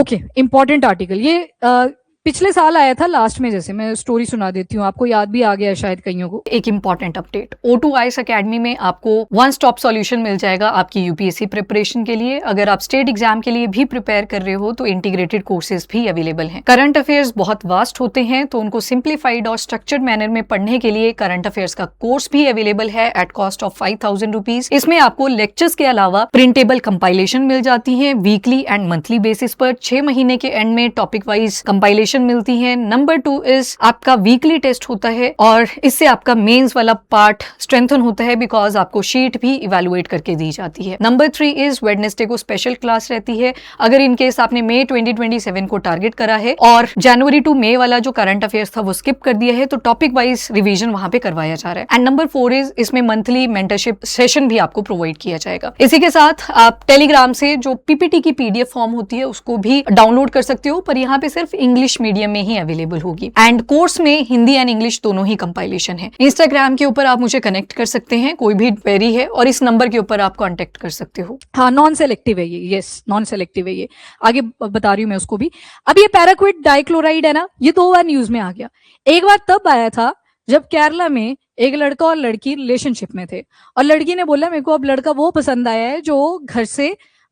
Okay, important article ये पिछले साल आया था लास्ट में, जैसे मैं स्टोरी सुना देती हूँ, आपको याद भी आ गया शायद कईयों को। एक important update, O2 IAS academy में आपको वन स्टॉप सॉल्यूशन मिल जाएगा आपकी यूपीएससी प्रिपरेशन के लिए। अगर आप स्टेट एग्जाम के लिए भी प्रिपेयर कर रहे हो तो इंटीग्रेटेड कोर्सेज भी अवेलेबल हैं। करंट अफेयर्स बहुत वास्ट होते हैं तो उनको सिंप्लीफाइड और स्ट्रक्चर्ड मैनर में पढ़ने के लिए करंट अफेयर्स का कोर्स भी अवेलेबल है एट कॉस्ट ऑफ 5,000 रुपीज। इसमें आपको लेक्चर्स के अलावा प्रिंटेबल कंपाइलेशन मिल जाती है वीकली एंड मंथली बेसिस पर। 6 महीने के एंड में टॉपिक वाइज कंपाइलेशन मिलती है। नंबर 2 इज आपका वीकली टेस्ट होता है और इससे आपका मेंस वाला पार्ट स्ट्रेंथन होता है बिकॉज आपको शीट भी इवेलुएट करके दी जाती है। नंबर 3 इज वेडनेसडे को स्पेशल क्लास रहती है। अगर इन केस आपने मई 2027 को टारगेट करा है और जनवरी टू मई वाला जो करंट अफेयर्स था वो स्किप कर दिया है तो टॉपिक वाइज रिवीजन वहां पे करवाया जा रहा है। एंड नंबर 4 इज इसमें मंथली मेंटरशिप सेशन भी आपको प्रोवाइड किया जाएगा। इसी के साथ आप टेलीग्राम से जो पीपीटी की पीडीएफ फॉर्म होती है उसको भी डाउनलोड कर सकते हो, पर यहाँ पे सिर्फ इंग्लिश मीडियम में ही अवेलेबल होगी। एंड कोर्स में हिंदी एंड इंग्लिश दोनों ही कंपाइलेशन है। इंस्टाग्राम के ऊपर आप मुझे कनेक्ट कर सकते हैं, कोई भी क्वेरी है, और इस नंबर के ऊपर आप कांटेक्ट कर सकते हो। हाँ, नॉन सेलेक्टिव है ये, यस नॉन सेलेक्टिव है ये, आगे बता रही हूँ मैं उसको भी। अब ये पैराक्विट डाइक्लोराइड है ना, ये 2 बार न्यूज में आ गया। एक बार तब आया था जब केरला में एक लड़का और लड़की रिलेशनशिप में थे और लड़की ने बोला मेरे को अब लड़का वो पसंद आया है जो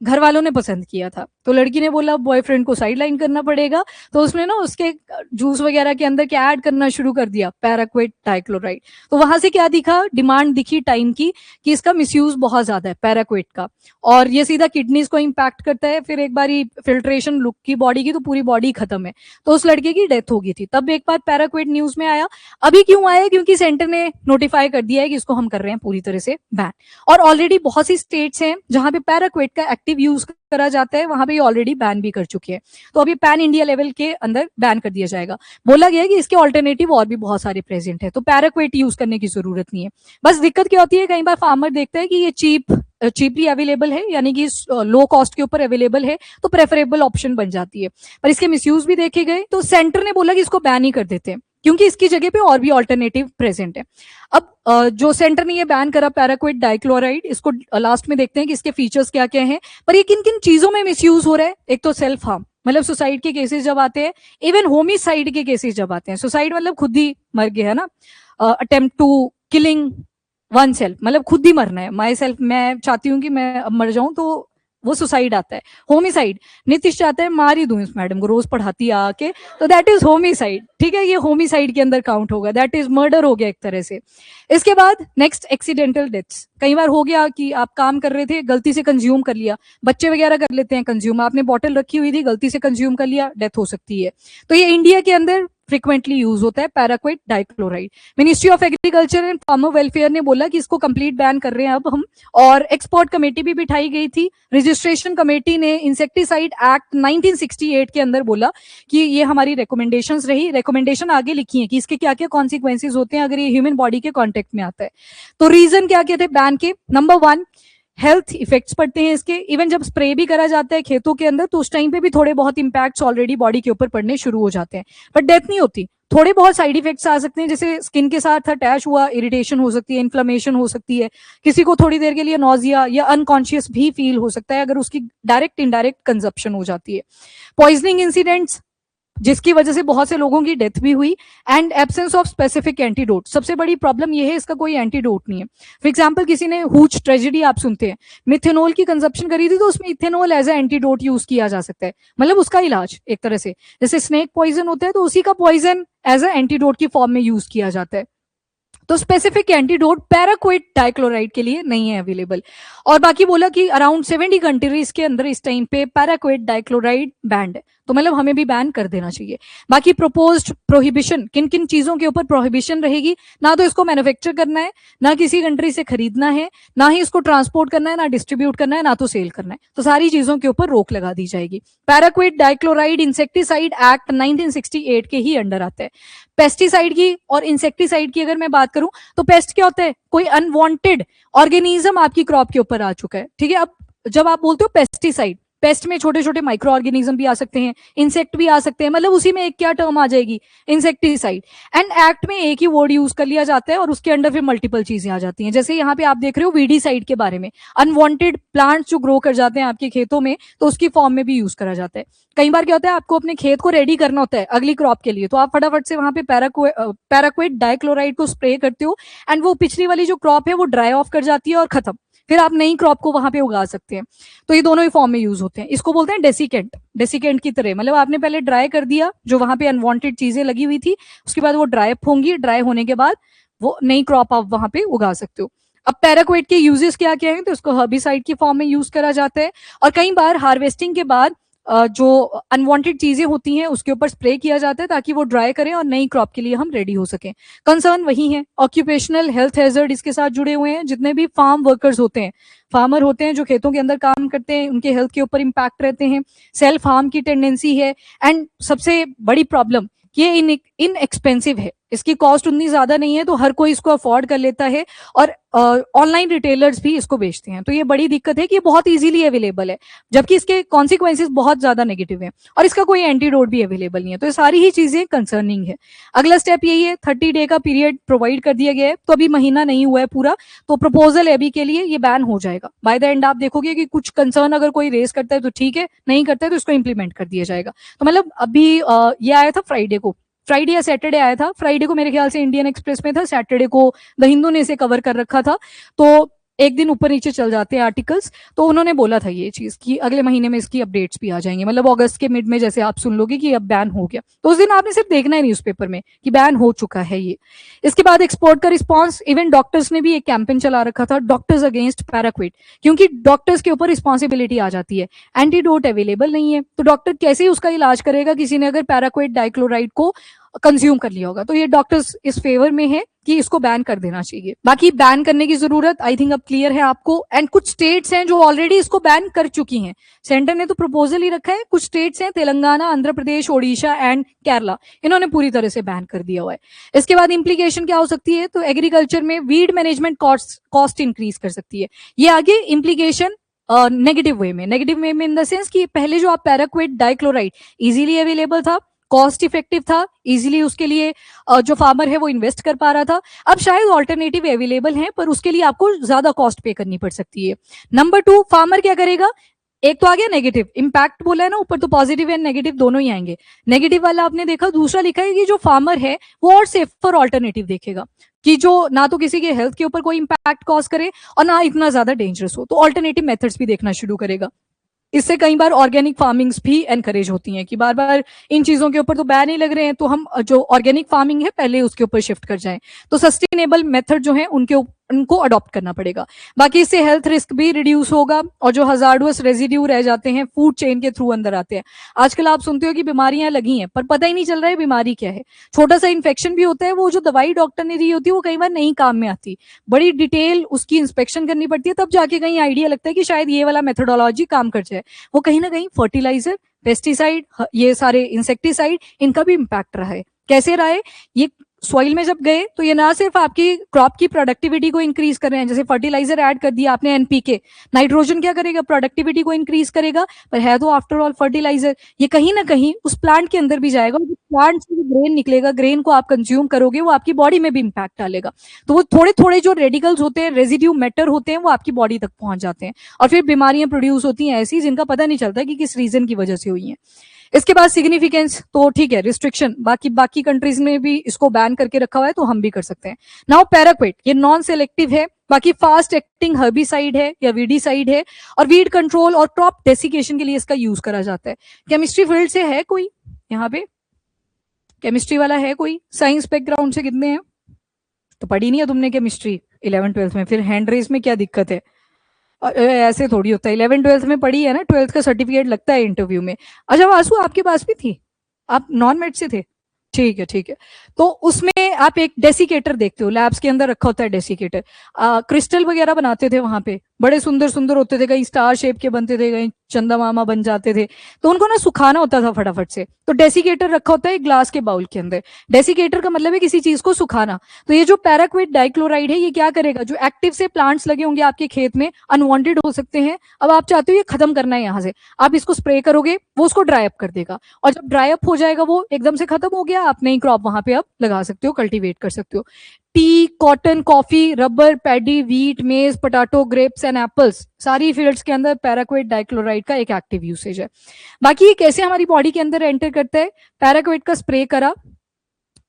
घर वालों ने पसंद किया था। तो लड़की ने बोला बॉयफ्रेंड को साइड लाइन करना पड़ेगा, तो उसने ना उसके जूस वगैरह के अंदर क्या ऐड करना शुरू कर दिया, पैराक्विट डाइक्लोराइड। तो वहां से क्या दिखा, डिमांड दिखी टाइम की कि इसका मिसयूज बहुत ज्यादा है पैराक्विट का, और ये सीधा किडनीज को इम्पैक्ट करता है। फिर एक बार फिल्ट्रेशन लुक की बॉडी की तो पूरी बॉडी खत्म है। तो उस लड़के की डेथ हो गई थी, तब एक बार पैराक्विट न्यूज में आया। अभी क्यों आया, क्योंकि सेंटर ने नोटिफाई कर दिया है कि इसको हम कर रहे हैं पूरी तरह से बैन। और ऑलरेडी बहुत सी स्टेट्स हैं जहां पे पैराक्विट का एक्टिव यूज करा जाता है, वहां पे ऑलरेडी बैन भी कर चुके हैं। तो अभी पैन इंडिया लेवल के अंदर बैन कर दिया जाएगा। बोला गया है कि इसके ऑल्टरनेटिव और भी बहुत सारे प्रेजेंट है, तो पैराक्विट यूज करने की जरूरत नहीं है। बस दिक्कत क्या होती है, कई बार फार्मर देखता है कि ये चीपली अवेलेबल है, यानी कि लो कॉस्ट के ऊपर अवेलेबल है, तो प्रेफरेबल ऑप्शन बन जाती है। पर इसके मिसयूज भी देखे गए तो सेंटर ने बोला कि इसको बैन ही कर देते हैं क्योंकि इसकी जगह पे और भी ऑल्टरनेटिव प्रेजेंट है। अब जो सेंटर ने ये बैन करा पैराक्विट डाइक्लोराइड, इसको लास्ट में देखते हैं कि इसके फीचर्स क्या क्या हैं, पर ये किन किन चीजों में मिसयूज हो रहा है। एक तो सेल्फ हार्म, मतलब सुसाइड के केसेस जब आते हैं, इवन होमिसाइड के केसेस जब आते हैं, सुसाइड मतलब खुद ही मर गया है ना, attempt to killing oneself मतलब खुद ही मरना है, माई सेल्फ, मैं चाहती हूँ कि मैं अब मर जाऊं, तो वो सुसाइड आता है। होमिसाइड, नीतीश चाहता है मार ही दूं इस मैडम को, रोज पढ़ाती है आके, तो दैट इज होमिसाइड। ठीक है, ये होमिसाइड के अंदर काउंट होगा, दैट इज मर्डर हो गया एक तरह से। इसके बाद नेक्स्ट एक्सीडेंटल डेथ्स। कई बार हो गया कि आप काम कर रहे थे, गलती से कंज्यूम कर लिया, बच्चे वगैरह कर लेते हैं कंज्यूम, आपने बॉटल रखी हुई थी, गलती से कंज्यूम कर लिया, डेथ हो सकती है। तो ये इंडिया के अंदर फ्रिक्वेंटली यूज होता है paraquat dichloride. Ministry of agriculture and farmer welfare ने बोला कि इसको कंप्लीट बैन कर रहे हैं अब हम, और एक्सपर्ट कमेटी भी बिठाई गई थी। रजिस्ट्रेशन कमेटी ने इंसेक्टिसाइड एक्ट 1968 के अंदर बोला कि ये हमारी रिकमेंडेशंस रही, रिकमेंडेशन आगे लिखी है कि इसके क्या क्या कॉन्सिक्वेंसेज होते हैं अगर ये ह्यूमन बॉडी के कॉन्टेक्ट में आता है। तो रीजन क्या क्या थे बैन के, नंबर 1 हेल्थ इफेक्ट्स पड़ते हैं इसके। इवन जब स्प्रे भी करा जाता है खेतों के अंदर तो उस टाइम पे भी थोड़े बहुत इंपैक्ट्स ऑलरेडी बॉडी के ऊपर पड़ने शुरू हो जाते हैं, बट डेथ नहीं होती। थोड़े बहुत साइड इफेक्ट्स आ सकते हैं, जैसे स्किन के साथ अटैच हुआ इरिटेशन हो सकती है, इन्फ्लेमेशन हो सकती है, किसी को थोड़ी देर के लिए नॉजिया या अनकॉन्शियस भी फील हो सकता है अगर उसकी डायरेक्ट इनडायरेक्ट कंजप्शन हो जाती है। पॉइजनिंग इंसिडेंट्स जिसकी वजह से बहुत से लोगों की डेथ भी हुई, and absence of specific antidote. सबसे बड़ी प्रॉब्लम यह है इसका कोई एंटीडोट नहीं है। फॉर एग्जांपल किसी ने हुच ट्रेजेडी आप सुनते हैं, मिथेनॉल की कंजप्शन करी थी तो उसमें ethanol as a antidote use किया जा सकता है, मतलब उसका इलाज एक तरह से, जैसे स्नेक पॉइजन होता है तो उसी का पॉइजन एज ए एंटीडोट की फॉर्म में यूज किया जाता है। तो स्पेसिफिक एंटीडोट पैराक्विट डाइक्लोराइड के लिए नहीं है अवेलेबल। और बाकी बोला कि अराउंड 70 कंट्रीज के अंदर इस टाइम पे पैराक्विट डाइक्लोराइड बैंड है, तो मतलब हमें भी बैन कर देना चाहिए। बाकी प्रोपोज्ड प्रोहिबिशन, किन किन चीजों के ऊपर प्रोहिबिशन रहेगी, ना तो इसको मैन्युफैक्चर करना है, ना किसी कंट्री से खरीदना है, ना ही इसको ट्रांसपोर्ट करना है, ना डिस्ट्रीब्यूट करना है, ना तो सेल करना है, तो सारी चीजों के ऊपर रोक लगा दी जाएगी। पैराक्विट डाइक्लोराइड इंसेक्टिसाइड एक्ट 1968 के ही अंडर आता है। पेस्टिसाइड की और इंसेक्टिसाइड की अगर मैं बात करूं तो पेस्ट क्या होता है, कोई अनवांटेड ऑर्गेनिज्म आपकी क्रॉप के ऊपर आ चुका है। ठीक है, अब जब आप बोलते हो पेस्टिसाइड, पेस्ट में छोटे छोटे माइक्रो ऑर्गेनिज्म भी आ सकते हैं, इंसेक्ट भी आ सकते हैं, मतलब उसी में एक क्या टर्म आ जाएगी, इंसेक्टिसाइड। एंड एक्ट में एक ही वर्ड यूज कर लिया जाता है और उसके अंडर फिर मल्टीपल चीजें आ जाती हैं। जैसे यहाँ पे आप देख रहे हो वीडीसाइड के बारे में, अनवांटेड प्लांट्स जो ग्रो कर जाते हैं आपके खेतों में, तो उसकी फॉर्म में भी यूज करा जाता है। कई बार क्या होता है, आपको अपने खेत को रेडी करना होता है अगली क्रॉप के लिए, तो आप फटाफट से वहां पे पैराक्वेट डाइक्लोराइड को स्प्रे करते हो, एंड वो पिछली वाली जो क्रॉप है वो ड्राई ऑफ कर जाती है और खत्म, फिर आप नई क्रॉप को वहां पे उगा सकते हैं। तो ये दोनों ही फॉर्म में यूज होते हैं। इसको बोलते हैं डेसिकेंट, डेसिकेंट की तरह, मतलब आपने पहले ड्राई कर दिया जो वहां पे अनवांटेड चीजें लगी हुई थी, उसके बाद वो ड्राई अप होंगी, ड्राई होने के बाद वो नई क्रॉप आप वहां पे उगा सकते हो। अब पैराक्वेट के यूजेस क्या क्या हैं, तो इसको हर्बिसाइड की फॉर्म में यूज करा जाता है, और कई बार हार्वेस्टिंग के बाद जो अनवांटेड चीजें होती हैं उसके ऊपर स्प्रे किया जाता है ताकि वो ड्राई करें और नई क्रॉप के लिए हम रेडी हो सकें। कंसर्न वही है, ऑक्यूपेशनल हेल्थ हैजर्ड इसके साथ जुड़े हुए हैं। जितने भी फार्म वर्कर्स होते हैं, फार्मर होते हैं जो खेतों के अंदर काम करते हैं, उनके हेल्थ के ऊपर इम्पैक्ट रहते हैं, सेल्फ हार्म की टेंडेंसी है, एंड सबसे बड़ी प्रॉब्लम ये इनएक्सपेंसिव है, इसकी कॉस्ट उतनी ज्यादा नहीं है, तो हर कोई इसको अफोर्ड कर लेता है, और ऑनलाइन रिटेलर्स भी इसको बेचते हैं। तो ये बड़ी दिक्कत है कि ये बहुत इजीली अवेलेबल है, जबकि इसके कॉन्सिक्वेंसेस बहुत ज्यादा नेगेटिव हैं, और इसका कोई एंटीडोट भी अवेलेबल नहीं है। तो ये सारी ही चीजें कंसर्निंग है। अगला स्टेप यही है, 30 डे का पीरियड प्रोवाइड कर दिया गया है, तो अभी महीना नहीं हुआ है पूरा, तो प्रपोजल है अभी के लिए ये बैन हो जाएगा। बाय द एंड आप देखोगे कि कुछ कंसर्न अगर कोई रेस करता है तो ठीक है, नहीं करता है तो इसको इंप्लीमेंट कर दिया जाएगा। तो मतलब अभी ये आया था फ्राइडे या सैटरडे आया था, फ्राइडे को मेरे ख्याल से इंडियन एक्सप्रेस में था, सैटरडे को द हिंदू ने इसे कवर कर रखा था, तो एक दिन ऊपर नीचे चल जाते हैं आर्टिकल्स। तो उन्होंने बोला था ये चीज कि अगले महीने में इसकी अपडेट्स भी आ जाएंगे, मतलब अगस्त के मिड में जैसे आप सुन लोगे कि अब बैन हो गया, तो उस दिन आपने सिर्फ देखना है न्यूज़पेपर में कि बैन हो चुका है ये। इसके बाद एक्सपोर्ट का रिस्पॉन्स, इवन डॉक्टर्स ने भी एक कैंपेन चला रखा था, डॉक्टर्स अगेंस्ट पैराक्वेट, क्योंकि डॉक्टर्स के ऊपर रिस्पॉन्सिबिलिटी आ जाती है, एंटीडोट अवेलेबल नहीं है, तो डॉक्टर कैसे ही उसका इलाज करेगा किसी ने अगर पैराक्वेट डाइक्लोराइड को कंज्यूम कर लिया होगा। तो ये डॉक्टर्स इस फेवर में है कि इसको बैन कर देना चाहिए। बाकी बैन करने की जरूरत आई थिंक अब क्लियर है आपको, एंड कुछ स्टेट्स हैं जो ऑलरेडी इसको बैन कर चुकी हैं। सेंटर ने तो प्रपोजल ही रखा है, कुछ स्टेट्स हैं तेलंगाना, आंध्र प्रदेश, ओडिशा एंड केरला, इन्होंने पूरी तरह से बैन कर दिया हुआ है। इसके बाद इंप्लीकेशन क्या हो सकती है, तो एग्रीकल्चर में वीड मैनेजमेंट कॉस्ट इंक्रीज कर सकती है। ये आगे इंप्लीकेशन नेगेटिव वे में इन द सेंस कि पहले जो आप पैराक्वेट डाइक्लोराइड इजीली अवेलेबल था, कॉस्ट इफेक्टिव था, इजीली उसके लिए जो फार्मर है वो इन्वेस्ट कर पा रहा था, अब शायद ऑल्टरनेटिव अवेलेबल है पर उसके लिए आपको ज्यादा कॉस्ट पे करनी पड़ सकती है। नंबर 2, फार्मर क्या करेगा, एक तो आ गया नेगेटिव इम्पैक्ट बोला है ना ऊपर, तो पॉजिटिव एंड नेगेटिव दोनों ही आएंगे। नेगेटिव वाला आपने देखा, दूसरा लिखा है कि जो फार्मर है वो और सेफर ऑल्टरनेटिव देखेगा कि जो ना तो किसी के हेल्थ के ऊपर कोई इम्पैक्ट कॉज करे और ना इतना ज्यादा डेंजरस हो, तो ऑल्टरनेटिव मेथड्स भी देखना शुरू करेगा। इससे कई बार ऑर्गेनिक फार्मिंग्स भी एनकरेज होती हैं कि बार बार इन चीजों के ऊपर तो बैन ही लग रहे हैं, तो हम जो ऑर्गेनिक फार्मिंग है पहले उसके ऊपर शिफ्ट कर जाएं, तो सस्टेनेबल मेथड जो है उनको अडॉप्ट करना पड़ेगा। बाकी इससे हेल्थ रिस्क भी रिड्यूस होगा, और जो हजार्डस रेजिड्यू रह जाते हैं फूड चेन के थ्रू अंदर आते हैं। आजकल आप सुनते हो कि बीमारियां लगी हैं पर पता ही नहीं चल रहा है बीमारी क्या है, छोटा सा इन्फेक्शन भी होता है, वो जो दवाई डॉक्टर ने दी होती है वो कई बार नहीं काम में आती, बड़ी डिटेल उसकी इंस्पेक्शन करनी पड़ती है, तब जाके कहीं आइडिया लगता है कि शायद ये वाला मेथोडोलॉजी काम कर जाए। वो कहीं ना कहीं फर्टिलाइजर, पेस्टिसाइड, ये सारे इंसेक्टिसाइड, इनका भी इम्पैक्ट रहा है। कैसे रहा है, ये सॉइल में जब गए तो ये ना सिर्फ आपकी क्रॉप की प्रोडक्टिविटी को इंक्रीज कर रहे हैं, जैसे फर्टिलाइजर ऐड कर दिया आपने एनपीके, नाइट्रोजन क्या करेगा, प्रोडक्टिविटी को इंक्रीज करेगा, पर है तो आफ्टर ऑल फर्टिलाइजर, ये कहीं ना कहीं उस प्लांट के अंदर भी जाएगा, प्लांट से ग्रेन निकलेगा, ग्रेन को आप कंज्यूम करोगे, वो आपकी बॉडी में भी इम्पैक्ट डालेगा, तो वो थोड़े थोड़े जो रेडिकल्स होते हैं, रेजिड्यू मैटर होते हैं, वो आपकी बॉडी तक पहुंच जाते हैं, और फिर बीमारियां प्रोड्यूस होती हैं ऐसी जिनका पता नहीं चलता कि किस रीजन की वजह से हुई है। इसके बाद सिग्निफिकेंस, तो ठीक है रिस्ट्रिक्शन, बाकी कंट्रीज में भी इसको बैन करके रखा हुआ है, तो हम भी कर सकते हैं। नाउ पैराक्वेट, ये नॉन सेलेक्टिव है, बाकी फास्ट एक्टिंग हर्बिसाइड है या वीडीसाइड है, और वीड कंट्रोल और क्रॉप डेसिकेशन के लिए इसका यूज करा जाता है। केमिस्ट्री फील्ड से है कोई यहाँ पे, केमिस्ट्री वाला है कोई, साइंस बैकग्राउंड से कितने हैं, तो पढ़ी नहीं है तुमने केमिस्ट्री 11th-12th में, फिर हैंड रेस में क्या दिक्कत है, ऐसे थोड़ी होता है, 11th-12th में पढ़ी है ना, 12th का सर्टिफिकेट लगता है इंटरव्यू में। अच्छा वासु आपके पास भी थी, आप नॉन मेड से थे, ठीक है, तो उसमें आप एक डेसिकेटर देखते हो, लैब्स के अंदर रखा होता है डेसिकेटर, क्रिस्टल वगैरह बनाते थे वहां पे, बड़े सुंदर सुंदर होते थे, कहीं स्टार शेप के बनते थे, कहीं चंदा मामा बन जाते थे। तो उनको ना सुखाना होता था फटाफट से, तो डेसिकेटर रखा होता है एक ग्लास के बाउल के अंदर। डेसिकेटर का मतलब है किसी चीज को सुखाना। तो ये जो पैराक्विट डाइक्लोराइड है ये क्या करेगा, जो एक्टिव से प्लांट्स लगे होंगे आपके खेत में, अनवांटेड हो सकते हैं, अब आप चाहते हो ये खत्म करना है यहाँ से, आप इसको स्प्रे करोगे, वो उसको ड्राई अप कर देगा, और जब ड्राई अप हो जाएगा वो एकदम से खत्म हो गया, आप नई क्रॉप वहां पे अब लगा सकते हो, कल्टीवेट कर सकते हो। T, cotton, coffee, rubber, paddy, wheat, मेज, पोटैटो, ग्रेप्स एंड एप्पल्स, सारी फील्ड्स के अंदर पैराक्विट डाइक्लोराइड का एक एक्टिव यूसेज है। बाकी ये कैसे हमारी बॉडी के अंदर एंटर करता है, पैराक्विट का स्प्रे करा,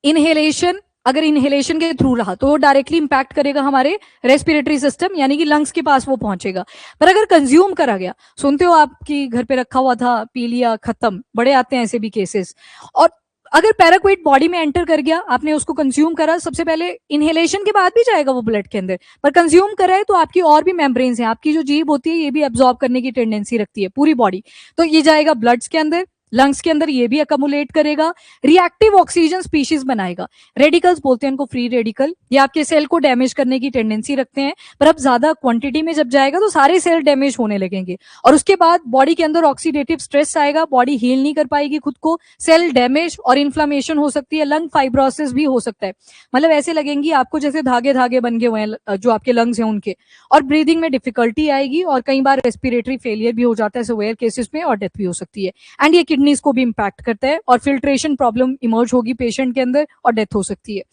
इनहेलेशन, अगर इनहेलेशन के थ्रू रहा तो वो डायरेक्टली इंपैक्ट करेगा हमारे रेस्पिरेटरी सिस्टम, यानी कि लंग्स के पास वो पहुंचेगा। पर अगर कंज्यूम करा गया, सुनते हो आपकी घर पे रखा हुआ था, पी लिया, खत्म, बड़े आते हैं ऐसे भी केसेस। और अगर पैराक्विट बॉडी में एंटर कर गया, आपने उसको कंज्यूम करा, सबसे पहले इनहेलेशन के बाद भी जाएगा वो ब्लड के अंदर, पर कंज्यूम करा है तो आपकी और भी मेम्ब्रेन्स हैं, आपकी जो जीभ होती है ये भी एब्जॉर्ब करने की टेंडेंसी रखती है पूरी बॉडी, तो ये जाएगा ब्लड्स के अंदर, लंग्स के अंदर, ये भी अकमुलेट करेगा, रिएक्टिव ऑक्सीजन स्पीशीज बनाएगा। रेडिकल्स बोलते हैं उनको, फ्री रेडिकल, ये आपके सेल को डैमेज करने की टेंडेंसी रखते हैं, पर अब ज्यादा क्वांटिटी में जब जाएगा तो सारे सेल डैमेज होने लगेंगे, और उसके बाद बॉडी के अंदर ऑक्सीडेटिव स्ट्रेस आएगा, बॉडी हील नहीं कर पाएगी खुद को, सेल डैमेज और इन्फ्लामेशन हो सकती है, लंग फाइब्रोसिस भी हो सकता है, मतलब ऐसे लगेंगी आपको जैसे धागे धागे बन गए हुए हैं जो आपके लंग्स हैं उनके, और ब्रीदिंग में डिफिकल्टी आएगी, और कई बार रेस्पिरेटरी फेलियर भी हो जाता है सिवियर केसेस में, और डेथ भी हो सकती है। एंड ये किडनीज को भी इंपैक्ट करता है, और फिल्ट्रेशन प्रॉब्लम इमर्ज होगी पेशेंट के अंदर, और डेथ हो सकती है।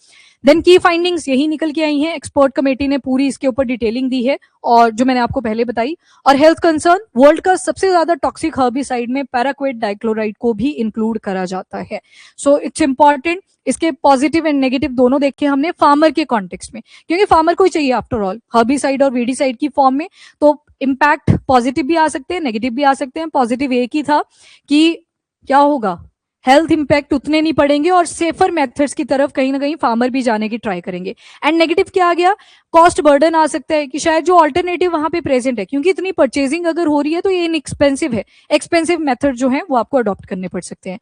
देन की फाइंडिंग्स यही निकल के आई हैं, एक्सपर्ट कमेटी ने पूरी इसके ऊपर डिटेलिंग दी है, और जो मैंने आपको पहले बताई। और हेल्थ कंसर्न, वर्ल्ड का सबसे ज्यादा टॉक्सिक हर्बिसाइड में पैराक्विट डाइक्लोराइड को भी इंक्लूड करा जाता है। सो इट्स इंपॉर्टेंट, इसके पॉजिटिव एंड नेगेटिव दोनों देखे हमने फार्मर के कॉन्टेक्स्ट में, क्योंकि फार्मर को ही चाहिए आफ्टर ऑल, हर्बिसाइड और वीडिसाइड की फॉर्म में, तो इम्पैक्ट पॉजिटिव भी आ सकते हैं, नेगेटिव भी आ सकते हैं। पॉजिटिव एक ही था कि क्या होगा, हेल्थ इंपैक्ट उतने नहीं पड़ेंगे, और सेफर मेथड्स की तरफ कहीं ना कहीं फार्मर भी जाने की ट्राई करेंगे। एंड नेगेटिव क्या आ गया, कॉस्ट बर्डन आ सकता है, कि शायद जो ऑल्टरनेटिव वहां पे प्रेजेंट है, क्योंकि इतनी परचेजिंग अगर हो रही है तो ये इनएक्सपेंसिव है, एक्सपेंसिव मेथड जो है वो आपको अडॉप्ट करने पड़ सकते हैं।